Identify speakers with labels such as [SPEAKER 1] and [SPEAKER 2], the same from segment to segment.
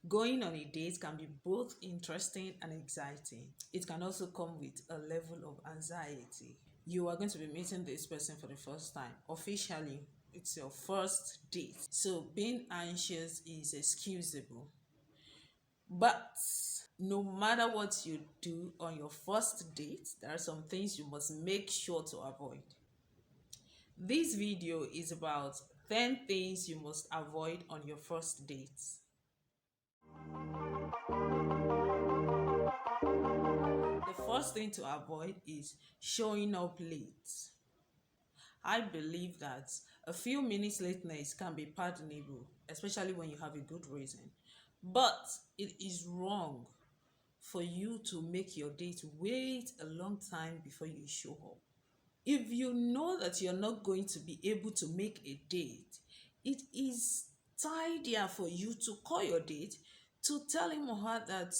[SPEAKER 1] Going on a date can be both interesting and exciting. It can also come with a level of anxiety. You are going to be meeting this person for the first time. Officially, it's your first date. So being anxious is excusable. But no matter what you do on your first date, there are some things you must make sure to avoid. This video is about 10 things you must avoid on your first date. The first thing to avoid is showing up late. I believe that a few minutes lateness can be pardonable, especially when you have a good reason. But it is wrong for you to make your date wait a long time before you show up. If you know that you're not going to be able to make a date, it is tidier for you to call your date to tell him or her that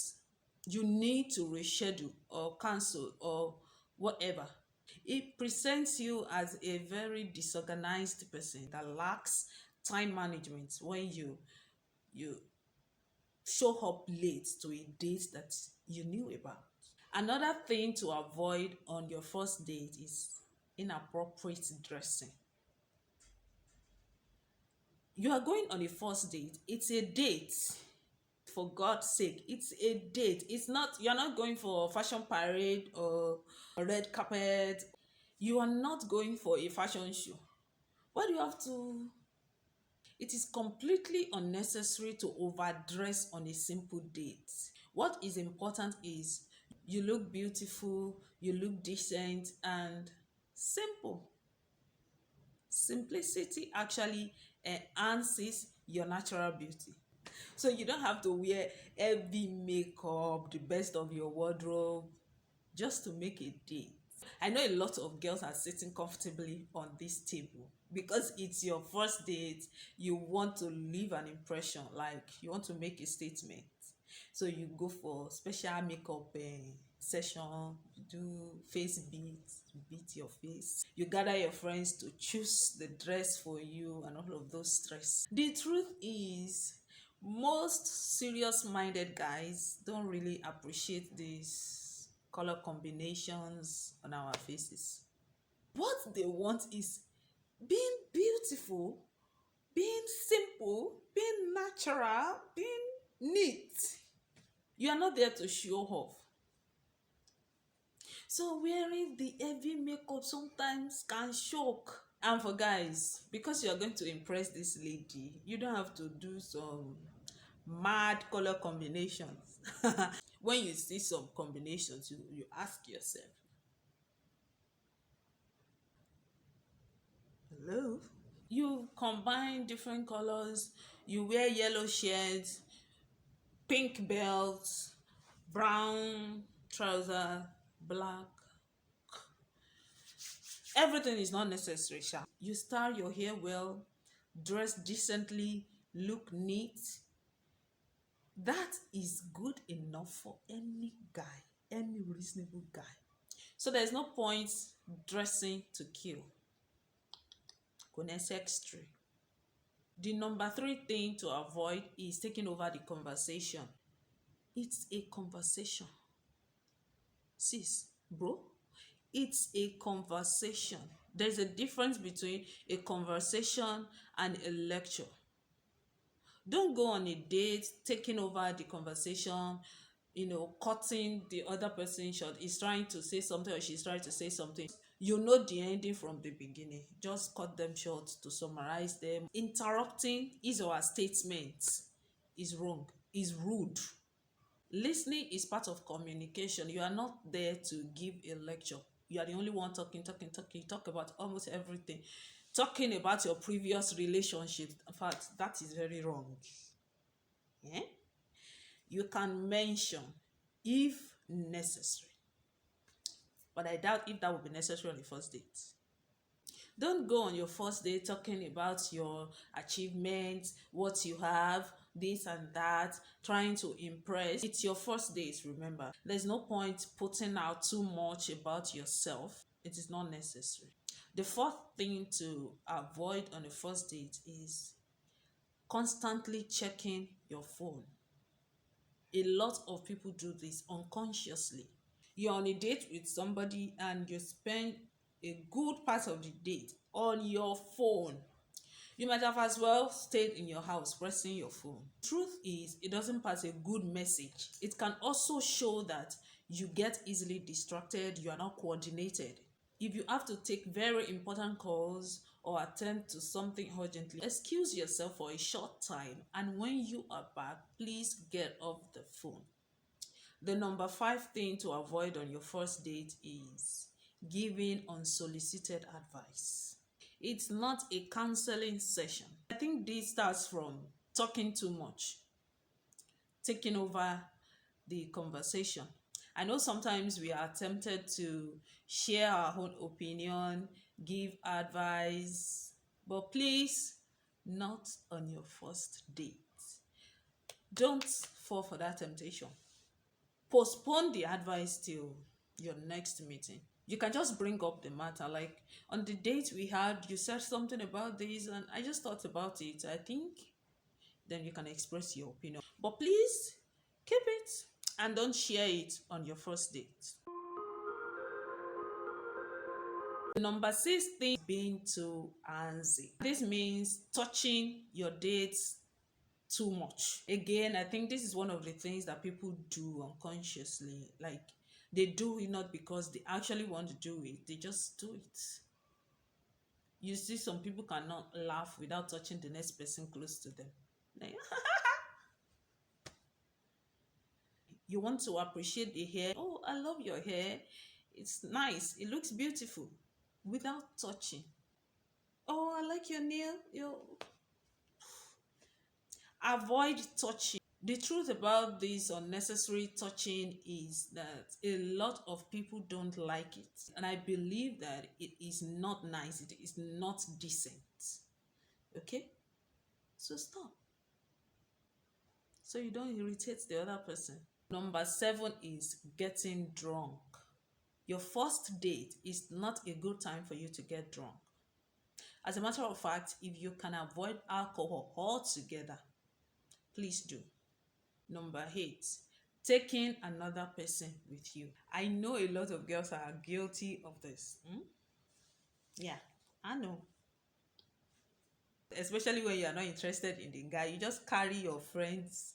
[SPEAKER 1] you need to reschedule or cancel or whatever. It presents you as a very disorganized person that lacks time management when you show up late to a date that you knew about. Another thing to avoid on your first date is inappropriate dressing. You are going on a first date, it's a date. For God's sake, it's a date. It's not, you're not going for a fashion parade or a red carpet. You are not going for a fashion show. Why do you have to? It is completely unnecessary to overdress on a simple date. What is important is you look beautiful, you look decent, and simple. Simplicity actually enhances your natural beauty. So you don't have to wear heavy makeup, the best of your wardrobe, just to make a date. I know a lot of girls are sitting comfortably on this table because it's your first date. You want to leave an impression, like you want to make a statement. So you go for special makeup session, you do face beats, you beat your face. You gather your friends to choose the dress for you and all of those stress. The truth is, most serious minded guys don't really appreciate these color combinations on our faces. What they want is being beautiful, being simple, being natural, being neat. You are not there to show off. So wearing the heavy makeup sometimes can shock. And for guys, because you're going to impress this lady, you don't have to do some mad color combinations. When you see some combinations, you ask yourself, hello? You combine different colors, you wear yellow shirts, pink belts, brown trouser, black. Everything is not necessary, sha. You style your hair well, dress decently, look neat. That is good enough for any guy, any reasonable guy. So there's no point dressing to kill. Extra. The number three thing to avoid is taking over the conversation. It's a conversation. Sis, bro, it's a conversation. There's a difference between a conversation and a lecture. Don't go on a date taking over the conversation, cutting the other person short. He's trying to say something or she's trying to say something. You know the ending from the beginning. Just cut them short to summarize them. Interrupting his or her statements is wrong, is rude. Listening is part of communication. You are not there to give a lecture. You are the only one talking, talking, talking. You talk about almost everything. Talking about your previous relationship. In fact, that is very wrong. Yeah? You can mention if necessary. But I doubt if that would be necessary on the first date. Don't go on your first day talking about your achievements, what you have, this and that, trying to impress. It's your first date, remember. There's no point putting out too much about yourself. It is not necessary. The fourth thing to avoid on the first date is constantly checking your phone. A lot of people do this unconsciously. You're on a date with somebody and you spend a good part of the date on your phone. You might have as well stayed in your house pressing your phone. Truth is, it doesn't pass a good message. It can also show that you get easily distracted, you are not coordinated. If you have to take very important calls or attend to something urgently, excuse yourself for a short time, and when you are back, please get off the phone. The number five thing to avoid on your first date is giving unsolicited advice. It's not a counseling session. I think this starts from talking too much, taking over the conversation. I know sometimes we are tempted to share our own opinion, give advice, but please, not on your first date. Don't fall for that temptation. Postpone the advice till your next meeting. You can just bring up the matter, like, on the date we had, you said something about this and I just thought about it, I think. Then you can express your opinion, but please keep it and don't share it on your first date. Number six thing, being too antsy. This means touching your dates too much. Again, I think this is one of the things that people do unconsciously. Like, they do it not because they actually want to do it, they just do it. You see, some people cannot laugh without touching the next person close to them. Like, you want to appreciate the hair. Oh, I love your hair. It's nice. It looks beautiful. Without touching. Oh, I like your nail. Avoid touching. The truth about this unnecessary touching is that a lot of people don't like it. And I believe that it is not nice. It is not decent. Okay? So stop. So you don't irritate the other person. Number seven is getting drunk. Your first date is not a good time for you to get drunk. As a matter of fact, if you can avoid alcohol altogether, please do. Number eight, taking another person with you. I know a lot of girls are guilty of this. Yeah, I know. Especially when you are not interested in the guy, you just carry your friends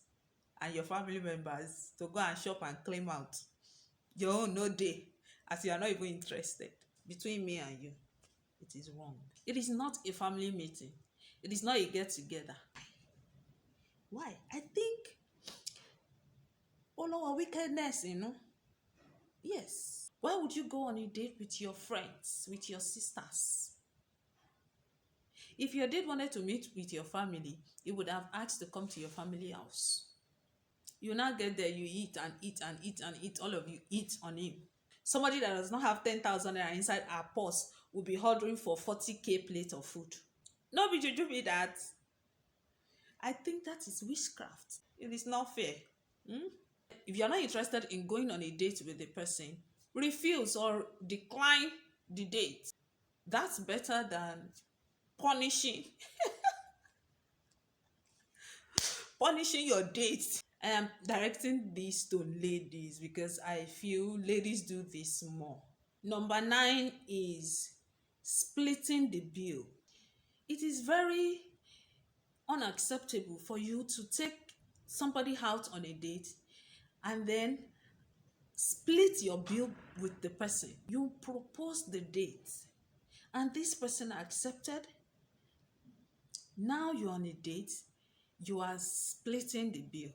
[SPEAKER 1] and your family members to go and shop and claim out your own no day, as you are not even interested. Between me and you, it is wrong. It is not a family meeting. It is not a get together. Why? I think all our wickedness, Yes. Why would you go on a date with your friends, with your sisters? If your date wanted to meet with your family, you would have asked to come to your family house. You now get there, you eat and eat and eat and eat. All of you eat on him. Somebody that does not have 10,000 naira inside our purse will be ordering for 40K plate of food. Nobody should do me that. I think that is witchcraft. It is not fair. If you're not interested in going on a date with the person, refuse or decline the date. That's better than punishing your date. I am directing this to ladies because I feel ladies do this more. Number 9 is splitting the bill. It is very unacceptable for you to take somebody out on a date and then split your bill with the person. You propose the date and this person accepted. Now you're on a date, you are splitting the bill.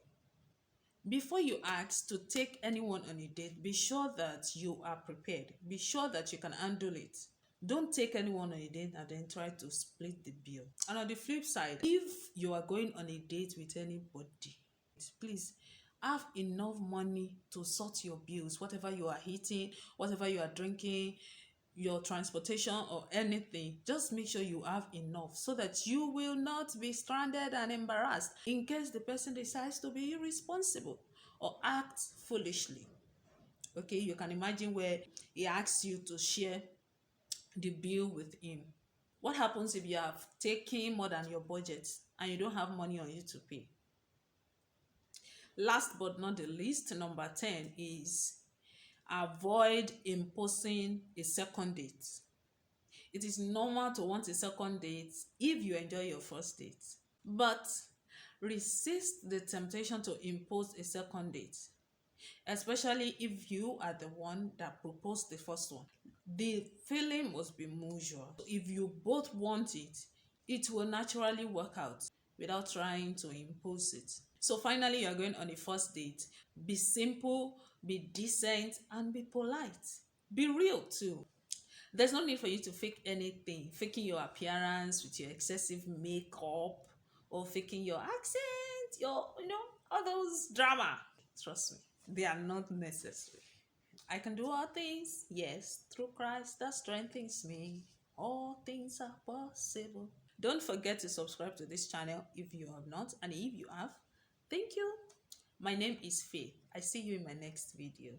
[SPEAKER 1] Before you ask to take anyone on a date, be sure that you are prepared. Be sure that you can handle it. Don't take anyone on a date and then try to split the bill. And on the flip side, if you are going on a date with anybody, please have enough money to sort your bills, whatever you are eating, whatever you are drinking, your transportation or anything. Just make sure you have enough so that you will not be stranded and embarrassed in case the person decides to be irresponsible or act foolishly. Okay, you can imagine where he asks you to share the bill with him. What happens if you have taken more than your budget and you don't have money on you to pay? Last but not the least, number 10 is avoid imposing a second date. It is normal to want a second date if you enjoy your first date, but resist the temptation to impose a second date, especially if you are the one that proposed the first one. The feeling must be mutual. If you both want it, it will naturally work out without trying to impose it. So finally, you're going on a first date. Be simple, be decent, and be polite. Be real too. There's no need for you to fake anything, faking your appearance with your excessive makeup or faking your accent, all those drama. Trust me, they are not necessary. I can do all things, yes, through Christ that strengthens me. All things are possible. Don't forget to subscribe to this channel if you have not, and if you have, thank you. My name is Faith. I see you in my next video.